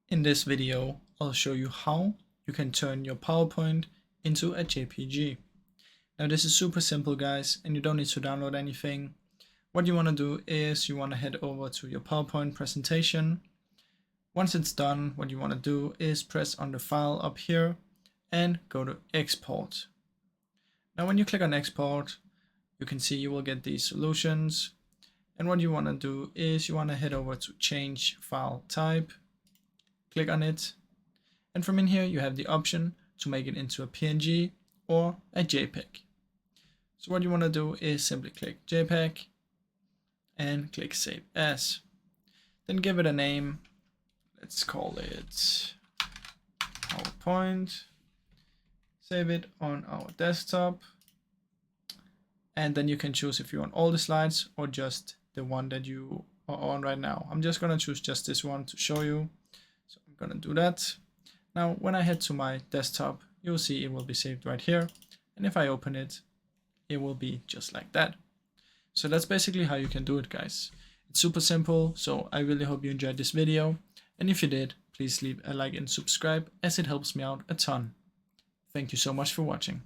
In this video, I'll show you how you can turn your PowerPoint into a JPG. Now this is super simple, guys, and you don't need to download anything. What you want to do is you want to head over to your PowerPoint presentation. Once it's done, what you want to do is press on the file up here and go to export. Now when you click on export, you can see you will get these solutions. And what you want to do is you want to head over to change file type, click on it, and from in here you have the option to make it into a PNG or a JPEG. So what you want to do is simply click JPEG and click Save As. Then give it a name. Let's call it PowerPoint. Save it on our desktop. And then you can choose if you want all the slides or just the one that you are on right now. I'm just going to choose just this one to show you. So I'm going to do that. Now, when I head to my desktop, you'll see it will be saved right here. And if I open it, it will be just like that. So that's basically how you can do it, guys. It's super simple. So I really hope you enjoyed this video. And if you did, please leave a like and subscribe, as it helps me out a ton. Thank you so much for watching.